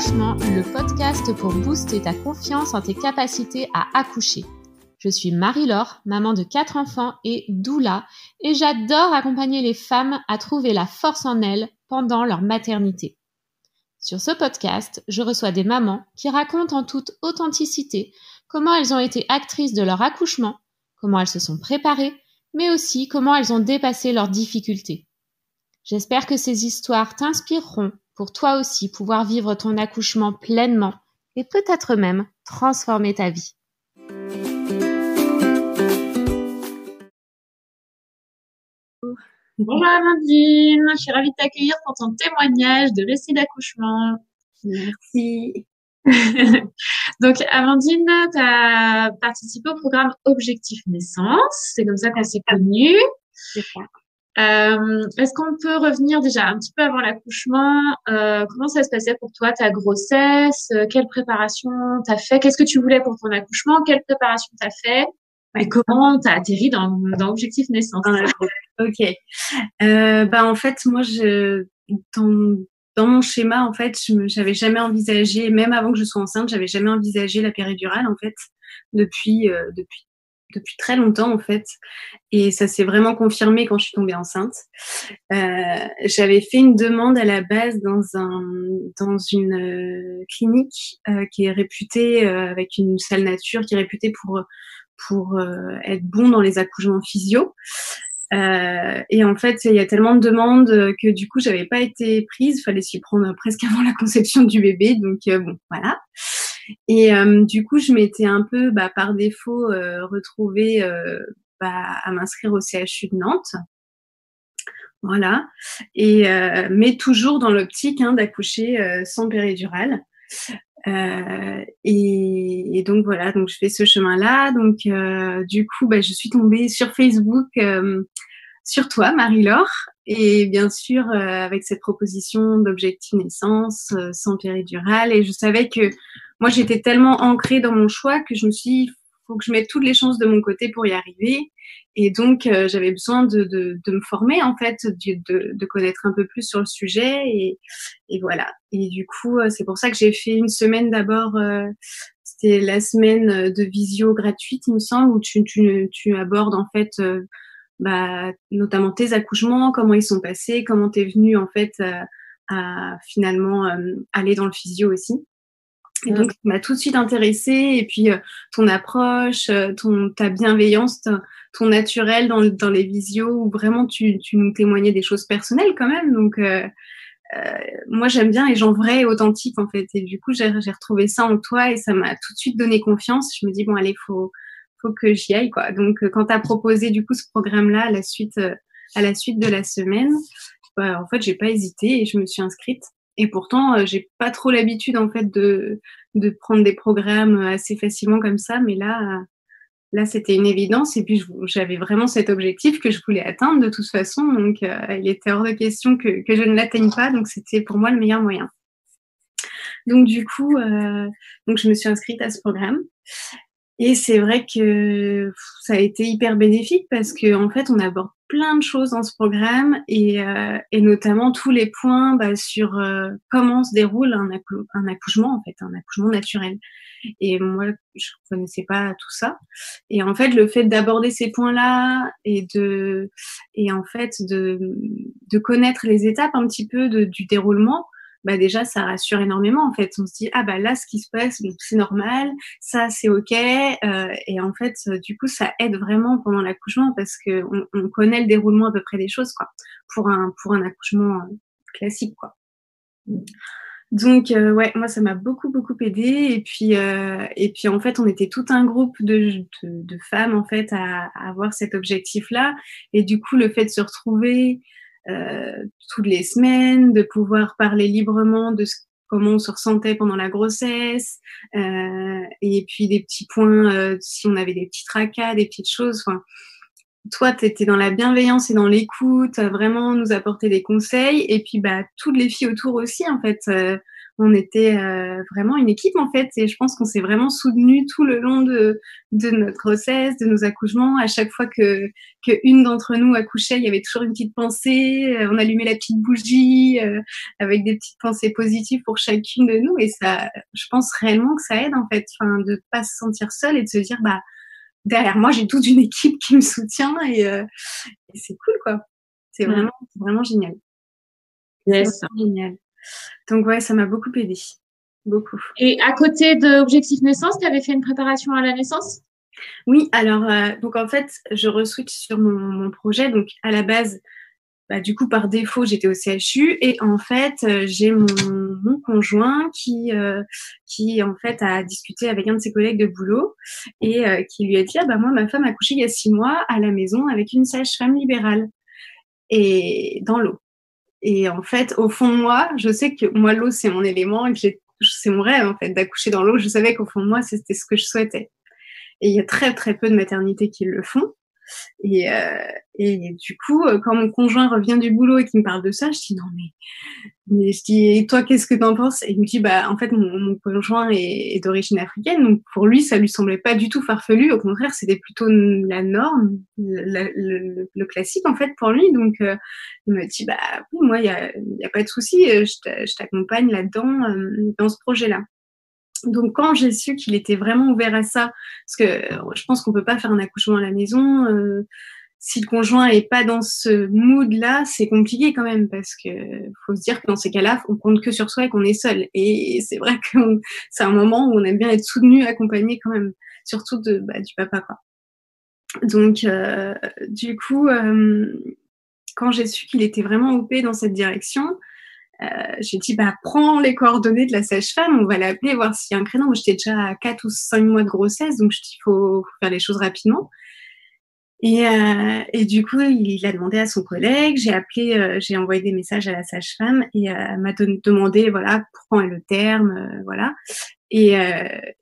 d'accouchement, le podcast pour booster ta confiance en tes capacités à accoucher. Je suis Marie-Laure, maman de 4 enfants et doula, et j'adore accompagner les femmes à trouver la force en elles pendant leur maternité. Sur ce podcast, je reçois des mamans qui racontent en toute authenticité comment elles ont été actrices de leur accouchement, comment elles se sont préparées, mais aussi comment elles ont dépassé leurs difficultés. J'espère que ces histoires t'inspireront pour toi aussi pouvoir vivre ton accouchement pleinement et peut-être même transformer ta vie. Bonjour Amandine, je suis ravie de t'accueillir pour ton témoignage de récit d'accouchement. Merci. Donc Amandine, tu as participé au programme Objectif Naissance, c'est comme ça qu'on s'est connus. C'est ça. Est-ce qu'on peut revenir déjà un petit peu avant l'accouchement? Comment ça se passait pour toi, ta grossesse? Quelle préparation t'as fait? Qu'est-ce que tu voulais pour ton accouchement? Quelle préparation t'as fait? Et comment t'as atterri dans Objectif Naissance? Ok. En fait, moi, dans mon schéma, en fait, j'avais jamais envisagé, même avant que je sois enceinte, j'avais jamais envisagé la péridurale, en fait, depuis très longtemps, en fait. Et ça s'est vraiment confirmé quand je suis tombée enceinte. J'avais fait une demande à la base dans une clinique qui est réputée avec une salle nature, qui est réputée pour être bon dans les accouchements physio. Et en fait, il y a tellement de demandes que du coup, j'avais pas été prise. Il fallait s'y prendre presque avant la conception du bébé. Donc, bon, voilà. Et du coup, je m'étais un peu, par défaut, retrouvée à m'inscrire au CHU de Nantes. Voilà. Et mais toujours dans l'optique d'accoucher sans péridurale. Et donc voilà, donc je fais ce chemin-là. Donc du coup, je suis tombée sur Facebook sur toi, Marie-Laure, et bien sûr avec cette proposition d'objectif naissance sans péridurale. Et je savais que moi j'étais tellement ancrée dans mon choix que je me suis dit, faut que je mette toutes les chances de mon côté pour y arriver. Et donc j'avais besoin de me former en fait, de connaître un peu plus sur le sujet. Et voilà. Et du coup, c'est pour ça que j'ai fait une semaine d'abord. C'était la semaine de visio gratuite, il me semble, où tu abordes en fait notamment tes accouchements, comment ils sont passés, comment t'es venue en fait à finalement aller dans le physio aussi. Et donc, ça m'a tout de suite intéressée. Et puis, ton approche, ta bienveillance, ton naturel dans les visios, où vraiment tu nous témoignais des choses personnelles quand même. Donc, moi, j'aime bien les gens vrais et authentiques, en fait. Et du coup, j'ai retrouvé ça en toi et ça m'a tout de suite donné confiance. Je me dis, bon, allez, faut que j'y aille, quoi. Donc, quand tu as proposé, du coup, ce programme-là à la suite de la semaine, en fait, j'ai pas hésité et je me suis inscrite. Et pourtant, j'ai pas trop l'habitude, en fait, de prendre des programmes assez facilement comme ça. Mais là, c'était une évidence. Et puis, j'avais vraiment cet objectif que je voulais atteindre de toute façon. Donc, il était hors de question que je ne l'atteigne pas. Donc, c'était pour moi le meilleur moyen. Donc, du coup, je me suis inscrite à ce programme. Et c'est vrai que ça a été hyper bénéfique parce que en fait, on aborde plein de choses dans ce programme et notamment tous les points sur comment se déroule un accouchement, en fait, un accouchement naturel. Et moi, je connaissais pas tout ça. Et en fait, le fait d'aborder ces points-là et en fait de connaître les étapes un petit peu du déroulement, déjà ça rassure énormément en fait. On se dit là ce qui se passe, c'est normal, ça c'est ok, et en fait du coup ça aide vraiment pendant l'accouchement parce que on connaît le déroulement à peu près des choses, quoi, pour un accouchement classique, quoi. Donc ouais, moi ça m'a beaucoup aidé. Et puis en fait on était tout un groupe de femmes en fait à avoir cet objectif là. Et du coup le fait de se retrouver toutes les semaines, de pouvoir parler librement de comment on se ressentait pendant la grossesse, et puis des petits points si on avait des petits tracas, des petites choses. Enfin, toi, tu étais dans la bienveillance et dans l'écoute, vraiment nous apporter des conseils. Et puis, toutes les filles autour aussi, en fait. On était vraiment une équipe, en fait. Et je pense qu'on s'est vraiment soutenues tout le long de notre grossesse, de nos accouchements. À chaque fois que une d'entre nous accouchait, il y avait toujours une petite pensée. On allumait la petite bougie avec des petites pensées positives pour chacune de nous. Et ça, je pense réellement que ça aide, en fait, enfin, de pas se sentir seule et de se dire, derrière moi, j'ai toute une équipe qui me soutient et c'est cool, quoi. C'est vraiment génial. Yes. C'est vraiment génial. Donc, ouais, ça m'a beaucoup aidée. Beaucoup. Et à côté d'Objectif Naissance, tu avais fait une préparation à la naissance? Oui, alors, donc en fait, je re-switch sur mon projet. Donc, à la base, du coup, par défaut, j'étais au CHU et en fait, j'ai mon conjoint qui en fait a discuté avec un de ses collègues de boulot et qui lui a dit moi, ma femme a accouché il y a 6 mois à la maison avec une sage-femme libérale et dans l'eau. Et en fait, au fond de moi, je sais que moi, l'eau, c'est mon élément et que c'est mon rêve en fait d'accoucher dans l'eau. Je savais qu'au fond de moi, c'était ce que je souhaitais. Et il y a très très peu de maternités qui le font. Et du coup, quand mon conjoint revient du boulot et qu'il me parle de ça, je dis non mais je dis et toi qu'est-ce que t'en penses? Et il me dit en fait mon conjoint est d'origine africaine, donc pour lui ça lui semblait pas du tout farfelu, au contraire c'était plutôt la norme, le classique en fait pour lui. Donc il me dit oui, moi il y a pas de souci, je t'accompagne là-dedans dans ce projet-là. Donc, quand j'ai su qu'il était vraiment ouvert à ça, parce que je pense qu'on peut pas faire un accouchement à la maison, si le conjoint est pas dans ce mood-là, c'est compliqué quand même, parce que faut se dire que dans ces cas-là, on compte que sur soi et qu'on est seul. Et c'est vrai que c'est un moment où on aime bien être soutenu, accompagné quand même, surtout du papa, quoi. Donc, du coup, quand j'ai su qu'il était vraiment OP dans cette direction, j'ai dit prends les coordonnées de la sage-femme, on va l'appeler, voir s'il y a un créneau. Moi, j'étais déjà à 4 ou 5 mois de grossesse, donc je dis faut faire les choses rapidement. Et du coup, il a demandé à son collègue, j'ai appelé, j'ai envoyé des messages à la sage-femme et elle m'a demandé voilà pour quand est le terme, voilà. Et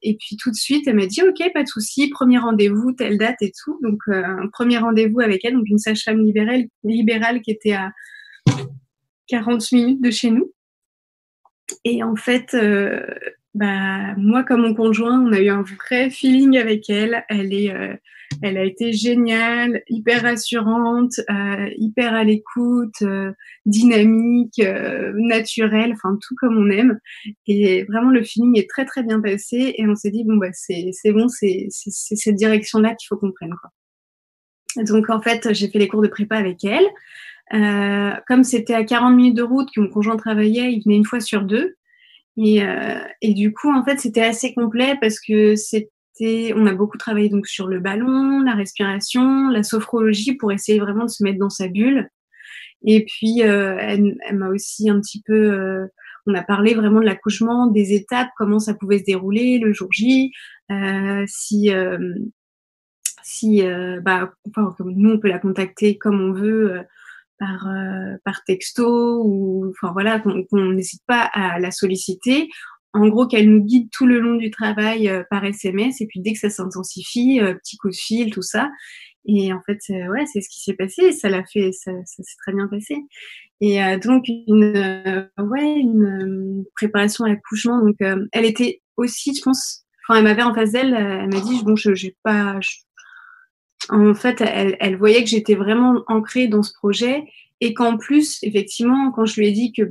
puis tout de suite, elle m'a dit ok, pas de souci, premier rendez-vous, telle date et tout. Donc un premier rendez-vous avec elle, donc une sage-femme libérale qui était à 40 minutes de chez nous. Et en fait, moi comme mon conjoint, on a eu un vrai feeling avec elle. Elle a été géniale, hyper rassurante, hyper à l'écoute, dynamique, naturelle, enfin tout comme on aime. Et vraiment le feeling est très très bien passé. Et on s'est dit c'est bon, c'est cette direction-là qu'il faut qu'on prenne, quoi. Donc en fait, j'ai fait les cours de prépa avec elle. Comme c'était à 40 minutes de route que mon conjoint travaillait, il venait une fois sur 2. Et du coup, en fait, c'était assez complet parce que on a beaucoup travaillé donc sur le ballon, la respiration, la sophrologie pour essayer vraiment de se mettre dans sa bulle. Et puis, elle m'a aussi un petit peu, on a parlé vraiment de l'accouchement, des étapes, comment ça pouvait se dérouler le jour J, nous on peut la contacter comme on veut. Par texto ou enfin voilà qu'on n'hésite pas à la solliciter, en gros qu'elle nous guide tout le long du travail par SMS et puis dès que ça s'intensifie, petit coup de fil, tout ça. Et en fait c'est ce qui s'est passé, ça s'est très bien passé. Et donc une préparation à l'accouchement. Donc elle était aussi, je pense, enfin elle m'avait en face d'elle, elle m'a dit j'ai pas en fait, elle voyait que j'étais vraiment ancrée dans ce projet et qu'en plus, effectivement, quand je lui ai dit que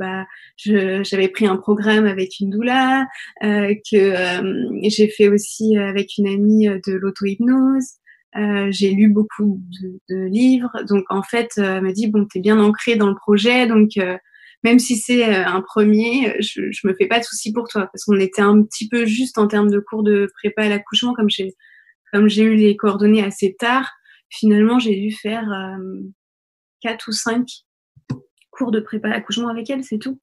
j'avais pris un programme avec une doula, que j'ai fait aussi avec une amie de l'auto-hypnose, j'ai lu beaucoup de livres. Donc en fait, elle m'a dit bon, t'es bien ancrée dans le projet, donc même si c'est un premier, je me fais pas de soucis pour toi parce qu'on était un petit peu juste en termes de cours de prépa à l'accouchement, comme j'ai eu les coordonnées assez tard, finalement, j'ai dû faire 4 ou 5 cours de prépa à l'accouchement avec elle, c'est tout.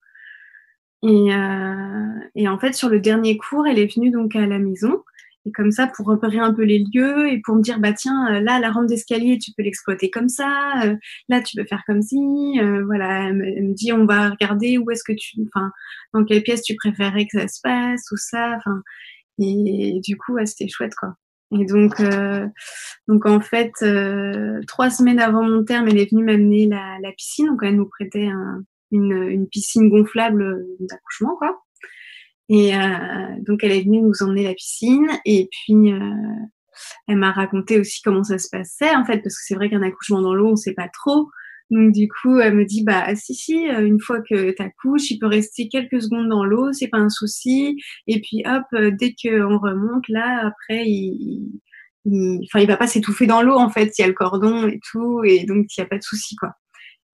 Et en fait, sur le dernier cours, elle est venue donc à la maison. Et comme ça, pour repérer un peu les lieux et pour me dire, tiens, là, la rampe d'escalier, tu peux l'exploiter comme ça. Là, tu peux faire comme si. Voilà, elle me dit, on va regarder où est-ce que dans quelle pièce tu préférais que ça se passe, tout ça. Enfin, et du coup, c'était chouette, quoi. Et donc en fait, 3 semaines avant mon terme, elle est venue m'amener la piscine. Donc elle nous prêtait une piscine gonflable d'accouchement, quoi. Et donc elle est venue nous emmener la piscine. Et puis elle m'a raconté aussi comment ça se passait, en fait, parce que c'est vrai qu'un accouchement dans l'eau, on sait pas trop. Donc du coup, elle me dit bah si, une fois que t'accouches, il peut rester quelques secondes dans l'eau, c'est pas un souci. Et puis hop, dès qu'on remonte là, après il va pas s'étouffer dans l'eau en fait, il y a le cordon et tout, et donc il y a pas de souci quoi.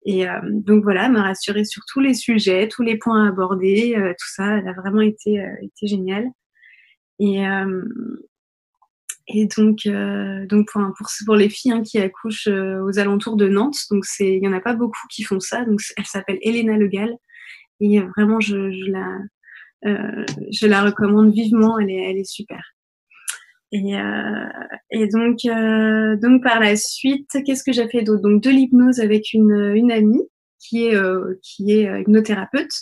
Et donc voilà, elle m'a rassurée sur tous les sujets, tous les points abordés, tout ça, elle a vraiment été géniale. Et donc pour les filles hein, qui accouchent aux alentours de Nantes, donc il y en a pas beaucoup qui font ça. Donc elle s'appelle Elena Le Gall et vraiment je la recommande vivement. Elle est super. Et donc par la suite, qu'est-ce que j'ai fait d'autre? Donc de l'hypnose avec une amie qui est hypnothérapeute.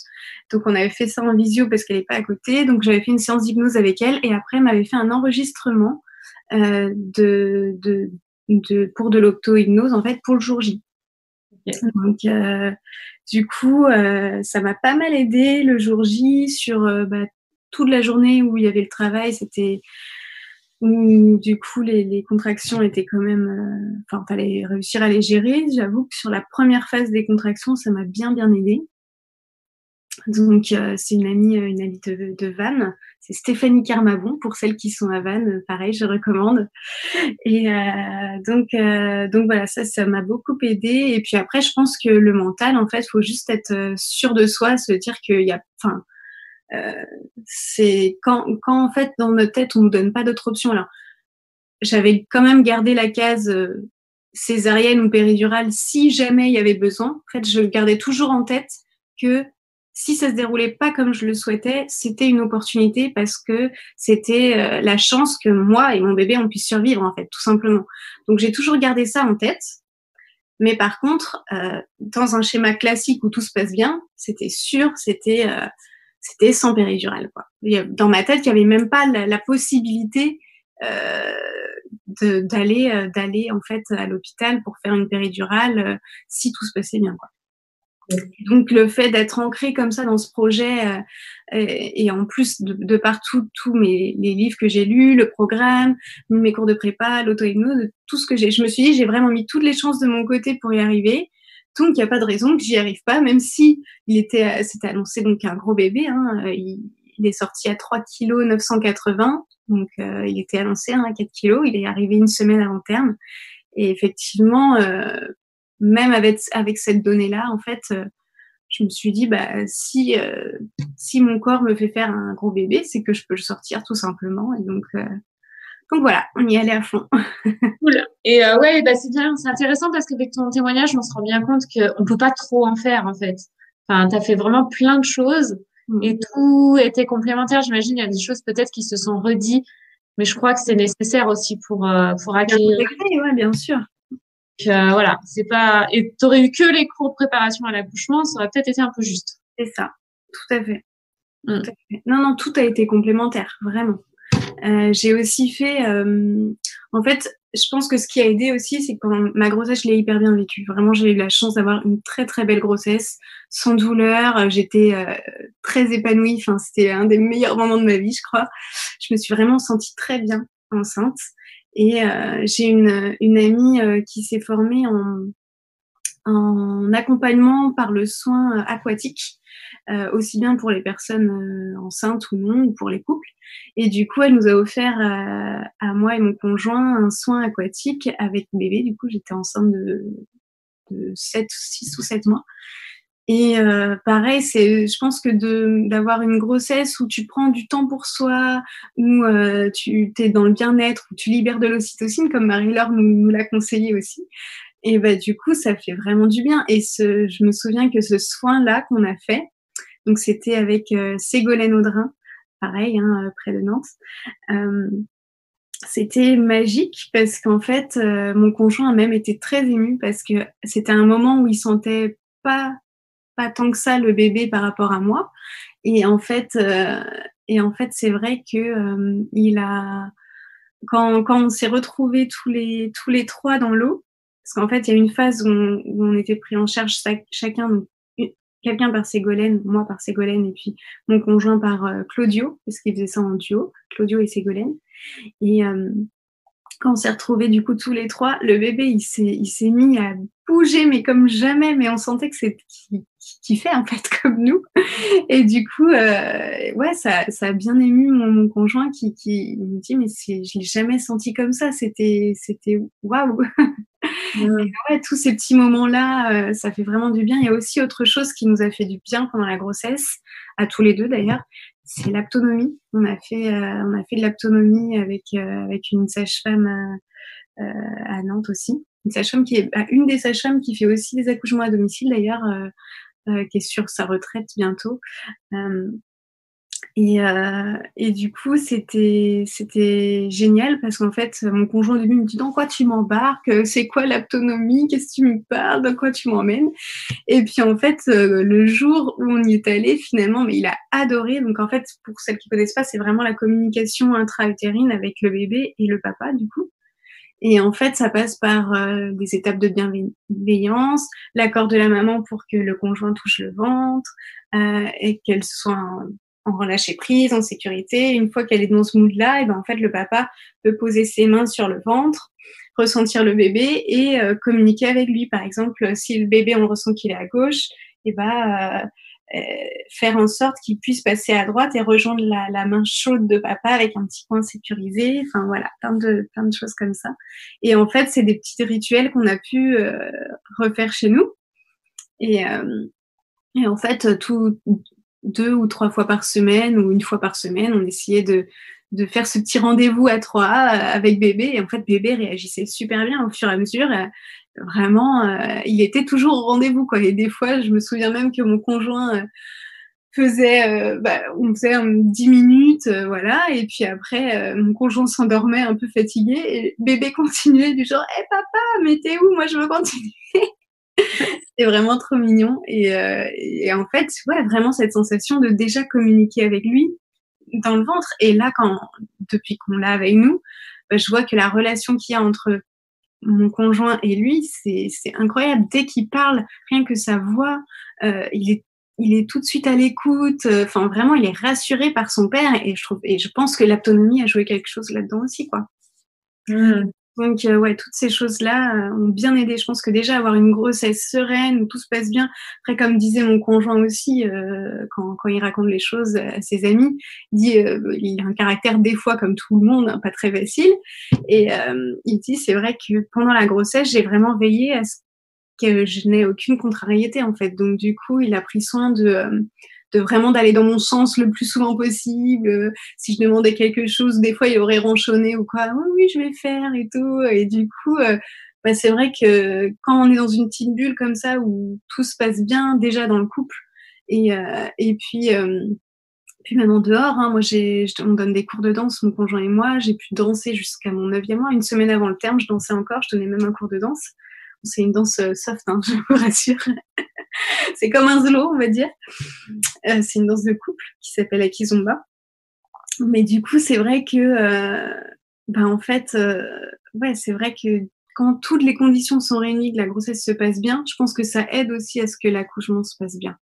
Donc on avait fait ça en visio parce qu'elle est pas à côté. Donc j'avais fait une séance d'hypnose avec elle et après elle m'avait fait un enregistrement pour de l'auto-hypnose en fait pour le jour J. Okay. Donc du coup ça m'a pas mal aidé le jour J sur toute la journée où il y avait le travail. C'était où du coup les contractions étaient quand même fallait réussir à les gérer. J'avoue que sur la première phase des contractions ça m'a bien aidé. Donc c'est une amie de Vannes, c'est Stéphanie Carmabon pour celles qui sont à Vannes, pareil je recommande. Et donc voilà, ça m'a beaucoup aidé. Et puis après je pense que le mental en fait faut juste être sûr de soi, se dire qu'il y a c'est quand en fait dans notre tête on nous donne pas d'autres options. Alors j'avais quand même gardé la case césarienne ou péridurale si jamais il y avait besoin. En fait je gardais toujours en tête que si ça se déroulait pas comme je le souhaitais, c'était une opportunité parce que c'était la chance que moi et mon bébé on puisse survivre en fait, tout simplement. Donc j'ai toujours gardé ça en tête. Mais par contre, dans un schéma classique où tout se passe bien, c'était sûr, c'était sans péridurale quoi. Dans ma tête, il y avait même pas la possibilité d'aller en fait à l'hôpital pour faire une péridurale si tout se passait bien quoi. Donc le fait d'être ancré comme ça dans ce projet et en plus de partout tous les livres que j'ai lus, le programme, mes cours de prépa, l'auto-hypnose, tout ce que je me suis dit j'ai vraiment mis toutes les chances de mon côté pour y arriver. Donc il n'y a pas de raison que j'y arrive pas, même si c'était annoncé donc un gros bébé. Hein, il est sorti à 3 kg 980, donc il était annoncé à 4 kg. Il est arrivé une semaine avant terme. Et effectivement, même avec cette donnée-là, en fait, je me suis dit, si mon corps me fait faire un gros bébé, c'est que je peux le sortir tout simplement. Et donc voilà, on y allait à fond. Cool. Et c'est bien, c'est intéressant parce qu'avec ton témoignage, on se rend bien compte qu'on peut pas trop en faire en fait. Enfin, t'as fait vraiment plein de choses et tout était complémentaire. J'imagine il y a des choses peut-être qui se sont redites, mais je crois que c'est nécessaire aussi pour acquérir. Ouais, bien sûr. Voilà, c'est pas. Et t'aurais eu que les cours de préparation à l'accouchement, ça aurait peut-être été un peu juste. C'est ça, tout à fait. Tout à fait. Non, tout a été complémentaire, vraiment. J'ai aussi fait, en fait, je pense que ce qui a aidé aussi, c'est que pendant ma grossesse, je l'ai hyper bien vécue. Vraiment, j'ai eu la chance d'avoir une très très belle grossesse, sans douleur. J'étais très épanouie. Enfin, c'était un des meilleurs moments de ma vie, je crois. Je me suis vraiment sentie très bien enceinte. Et j'ai une amie qui s'est formée en accompagnement par le soin aquatique, aussi bien pour les personnes enceintes ou non, ou pour les couples. Et du coup, elle nous a offert à moi et mon conjoint un soin aquatique avec bébé. Du coup, j'étais enceinte de 6 ou 7 mois. Et pareil, je pense que d'avoir une grossesse où tu prends du temps pour soi, où tu es dans le bien-être, où tu libères de l'ocytocine, comme Marie-Laure nous l'a conseillé aussi. Et du coup, ça fait vraiment du bien. Et je me souviens que ce soin-là qu'on a fait, donc c'était avec Ségolène Audrin, pareil, près de Nantes. C'était magique parce qu'en fait, mon conjoint a même été très ému parce que c'était un moment où il sentait pas tant que ça le bébé par rapport à moi. Et en fait, c'est vrai que il a quand on s'est retrouvés tous les trois dans l'eau, parce qu'en fait, il y a une phase où on était pris en charge chacun, donc quelqu'un par Ségolène, moi par Ségolène, et puis mon conjoint par Claudio, parce qu'il faisait ça en duo, Claudio et Ségolène. Et quand on s'est retrouvés du coup tous les trois, le bébé il s'est mis à bouger mais comme jamais, mais on sentait que c'est qui fait en fait comme nous. Et du coup ouais, ça a bien ému mon conjoint qui me dit mais je l'ai jamais senti comme ça, c'était waouh. Ouais, tous ces petits moments-là, ça fait vraiment du bien. Il y a aussi autre chose qui nous a fait du bien pendant la grossesse, à tous les deux d'ailleurs, c'est l'aptonomie. On a fait de l'aptonomie avec une sage-femme à Nantes aussi. Une sage-femme qui est une des sages-femmes qui fait aussi des accouchements à domicile d'ailleurs, qui est sur sa retraite bientôt. Et du coup, c'était génial parce qu'en fait, mon conjoint au début me dit dans quoi tu m'embarques, c'est quoi l'aptonomie, qu'est-ce que tu me parles, dans quoi tu m'emmènes. Et puis en fait, le jour où on y est allé, finalement, mais il a adoré. Donc en fait, pour celles qui connaissent pas, c'est vraiment la communication intra-utérine avec le bébé et le papa du coup. Et en fait, ça passe par des étapes de bienveillance, l'accord de la maman pour que le conjoint touche le ventre et qu'elle soit en relâcher prise, en sécurité. Une fois qu'elle est dans ce mood-là, et ben en fait, le papa peut poser ses mains sur le ventre, ressentir le bébé et communiquer avec lui. Par exemple, si le bébé, on ressent qu'il est à gauche, et ben faire en sorte qu'il puisse passer à droite et rejoindre la main chaude de papa avec un petit coin sécurisé. Enfin voilà, plein de choses comme ça. Et en fait, c'est des petits rituels qu'on a pu refaire chez nous. Et en fait, 2 ou 3 fois par semaine ou 1 fois par semaine, on essayait de faire ce petit rendez-vous à 3 avec bébé. Et en fait, bébé réagissait super bien au fur et à mesure. Vraiment, il était toujours au rendez-vous, quoi. Et des fois, je me souviens même que mon conjoint on faisait 10 minutes, voilà. Et puis après, mon conjoint s'endormait un peu fatigué et bébé continuait du genre, hey, papa, mais t'es où? Moi, je veux continuer. C'était vraiment trop mignon. Et en fait, ouais, vraiment cette sensation de déjà communiquer avec lui dans le ventre. Et là, depuis qu'on l'a avec nous, je vois que la relation qu'il y a entre mon conjoint et lui, c'est incroyable. Dès qu'il parle, rien que sa voix, il est tout de suite à l'écoute. Enfin, vraiment, il est rassuré par son père. Et je pense que l'autonomie a joué quelque chose là-dedans aussi, quoi. Donc, ouais, toutes ces choses-là ont bien aidé. Je pense que déjà, avoir une grossesse sereine, où tout se passe bien. Après, comme disait mon conjoint aussi, quand il raconte les choses à ses amis, il dit il a un caractère des fois, comme tout le monde, hein, pas très facile. Et il dit, c'est vrai que pendant la grossesse, j'ai vraiment veillé à ce que je n'ai aucune contrariété, en fait. Donc, du coup, il a pris soin de vraiment d'aller dans mon sens le plus souvent possible. Si je demandais quelque chose, des fois, il aurait ronchonné ou quoi. Oui, oui, je vais faire et tout. Et du coup, c'est vrai que quand on est dans une petite bulle comme ça où tout se passe bien déjà dans le couple et puis même en dehors, hein, moi on donne des cours de danse, mon conjoint et moi. J'ai pu danser jusqu'à mon 9e mois. 1 semaine avant le terme, je dansais encore. Je donnais même un cours de danse. C'est une danse soft, hein, je vous rassure. C'est comme un slow, on va dire. C'est une danse de couple qui s'appelle la kizomba. Mais du coup, c'est vrai que, en fait, ouais, c'est vrai que quand toutes les conditions sont réunies, que la grossesse se passe bien, je pense que ça aide aussi à ce que l'accouchement se passe bien.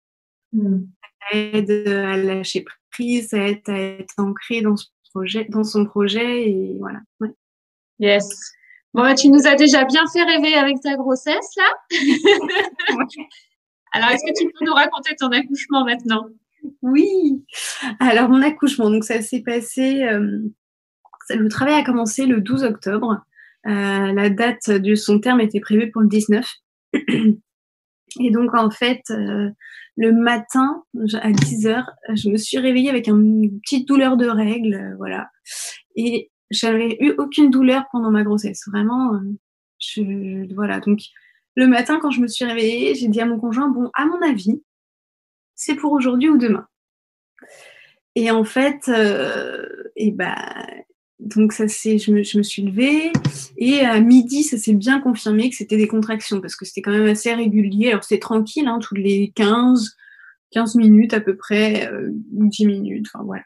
Ça aide à lâcher prise, ça aide à être ancré dans son projet, et voilà. Ouais. Yes. Bon, tu nous as déjà bien fait rêver avec ta grossesse, là. Ouais. Alors, est-ce que tu peux nous raconter ton accouchement maintenant? Oui. Alors, mon accouchement, donc ça s'est passé... le travail a commencé le 12 octobre. La date de son terme était prévue pour le 19. Et donc, en fait, le matin, à 10h, je me suis réveillée avec une petite douleur de règles, voilà. Et j'avais eu aucune douleur pendant ma grossesse. Vraiment, voilà. Donc, le matin, quand je me suis réveillée, j'ai dit à mon conjoint, bon, à mon avis, c'est pour aujourd'hui ou demain. Et en fait, donc je me suis levée et à midi, ça s'est bien confirmé que c'était des contractions parce que c'était quand même assez régulier. Alors c'était tranquille, hein, toutes les 15 minutes à peu près, 10 minutes, enfin voilà.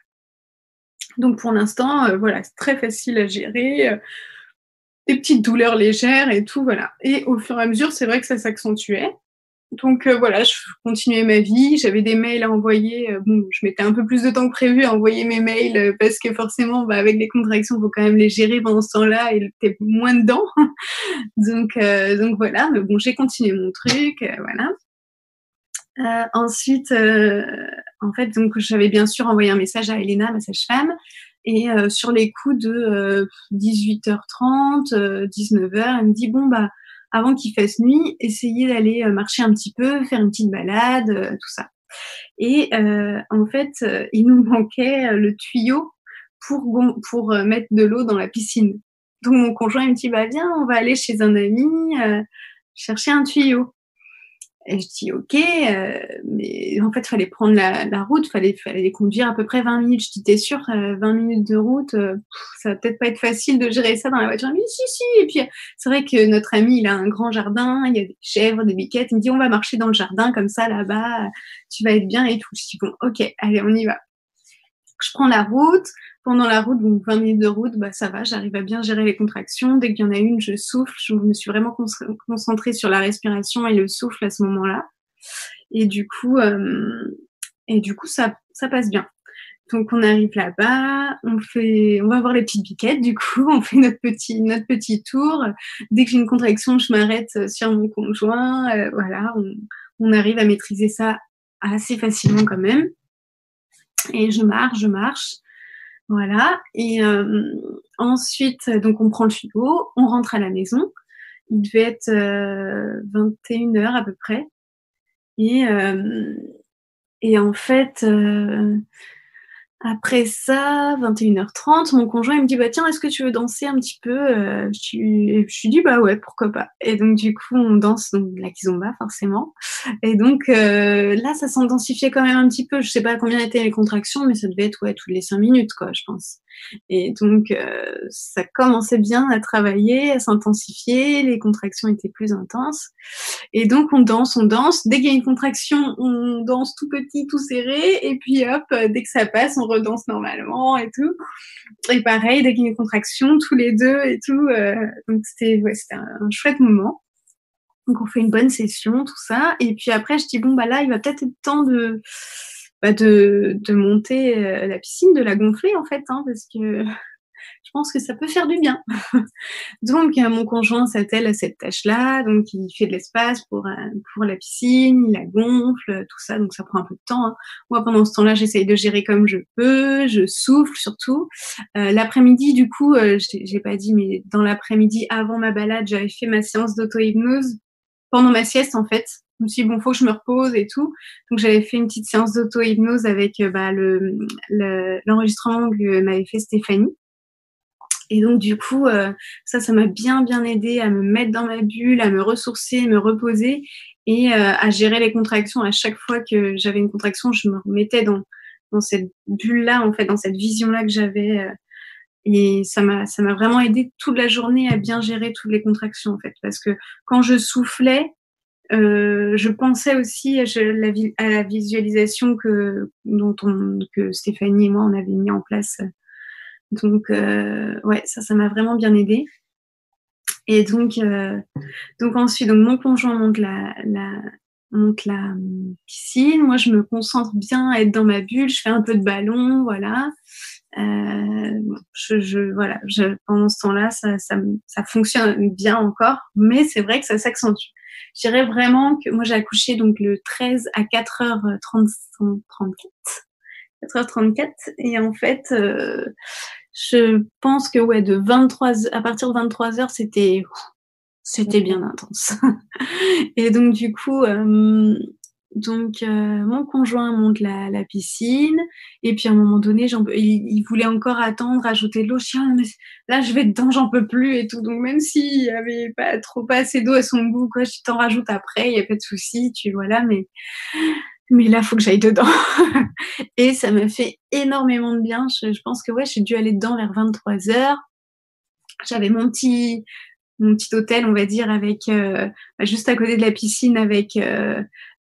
Donc pour l'instant, voilà, c'est très facile à gérer, des petites douleurs légères et tout, voilà. Et au fur et à mesure, c'est vrai que ça s'accentuait. Donc voilà, je continuais ma vie, j'avais des mails à envoyer, bon, je mettais un peu plus de temps que prévu à envoyer mes mails, parce que forcément, avec les contractions, il faut quand même les gérer pendant ce temps-là et tu es moins dedans. Donc voilà, mais bon, j'ai continué mon truc, voilà. Ensuite, en fait, donc j'avais bien sûr envoyé un message à Elena, ma sage-femme, et sur les coups de 18h30, 19h, elle me dit bon avant qu'il fasse nuit, essayez d'aller marcher un petit peu, faire une petite balade, tout ça. Et en fait, il nous manquait le tuyau pour mettre de l'eau dans la piscine. Donc mon conjoint il me dit bah viens, on va aller chez un ami chercher un tuyau. Et je dis ok, mais en fait, fallait prendre la route, fallait conduire à peu près 20 minutes. Je dis t'es sûre, 20 minutes de route, ça va peut-être pas être facile de gérer ça dans la voiture. Mais si. Et puis c'est vrai que notre ami, il a un grand jardin, il y a des chèvres, des biquettes. Il me dit on va marcher dans le jardin comme ça là-bas, tu vas être bien et tout. Je dis bon ok, allez on y va. Je prends la route. Pendant la route, donc 20 minutes de route, ça va, j'arrive à bien gérer les contractions. Dès qu'il y en a une, je souffle. Je me suis vraiment concentrée sur la respiration et le souffle à ce moment-là. Et du coup, ça passe bien. Donc on arrive là-bas, on va voir les petites biquettes. Du coup, on fait notre petit tour. Dès que j'ai une contraction, je m'arrête sur mon conjoint. Voilà, on arrive à maîtriser ça assez facilement quand même. Et je marche. Voilà. Et ensuite, donc on prend le tuyau, on rentre à la maison. Il devait être 21h à peu près. Et en fait, après ça, 21h30, mon conjoint il me dit bah tiens, est-ce que tu veux danser un petit peu je lui dis bah ouais, pourquoi pas. Et donc du coup on danse donc la kizomba forcément. Et donc là ça s'intensifiait quand même un petit peu. Je sais pas combien étaient les contractions, mais ça devait être toutes les 5 minutes quoi, je pense. Et donc ça commençait bien à travailler, à s'intensifier, les contractions étaient plus intenses. Et donc on danse. Dès qu'il y a une contraction, on danse tout petit, tout serré, et puis hop, dès que ça passe, on redanse normalement et tout. Et pareil, dès qu'il y a une contraction, tous les deux et tout. Donc c'était un chouette moment. Donc on fait une bonne session, tout ça. Et puis après, je dis bon là, il va peut-être être temps de monter la piscine, de la gonfler en fait, parce que je pense que ça peut faire du bien. Donc mon conjoint s'attelle à cette tâche-là, donc il fait de l'espace pour la piscine, il la gonfle, tout ça, donc ça prend un peu de temps. Moi pendant ce temps-là, j'essaye de gérer comme je peux, je souffle surtout. L'après-midi, du coup, j'ai pas dit, mais dans l'après-midi avant ma balade, j'avais fait ma séance d'auto-hypnose pendant ma sieste en fait. Je me suis dit bon, faut que je me repose et tout. Donc j'avais fait une petite séance d'auto-hypnose avec l'enregistrement que m'avait fait Stéphanie. Et donc du coup, ça m'a bien aidé à me mettre dans ma bulle, à me ressourcer, me reposer et à gérer les contractions. À chaque fois que j'avais une contraction, je me remettais dans cette bulle-là, en fait, dans cette vision-là que j'avais. Et ça m'a vraiment aidé toute la journée à bien gérer toutes les contractions, en fait. Parce que quand je soufflais, je pensais aussi à la visualisation que Stéphanie et moi, on avait mis en place. Donc, ouais, ça m'a vraiment bien aidé. Et donc ensuite, mon conjoint monte la piscine. Moi, je me concentre bien à être dans ma bulle. Je fais un peu de ballon, voilà. Pendant ce temps-là, ça fonctionne bien encore, mais c'est vrai que ça s'accentue. Je dirais vraiment que moi, j'ai accouché donc le 13 à 4h34. 4h34. Et en fait, je pense que à partir de 23h, c'était bien intense. Et donc du coup, mon conjoint monte la piscine, et puis à un moment donné, il voulait encore attendre, ajouter de l'eau. Je dis mais là je vais dedans, j'en peux plus et tout. Donc même s'il y avait pas assez d'eau à son goût, quoi, je t'en rajoute après, il y a pas de souci, voilà, mais là faut que j'aille dedans. Et ça m'a fait énormément de bien. Je pense que j'ai dû aller dedans vers 23h. J'avais mon petit hôtel, on va dire, avec juste à côté de la piscine, avec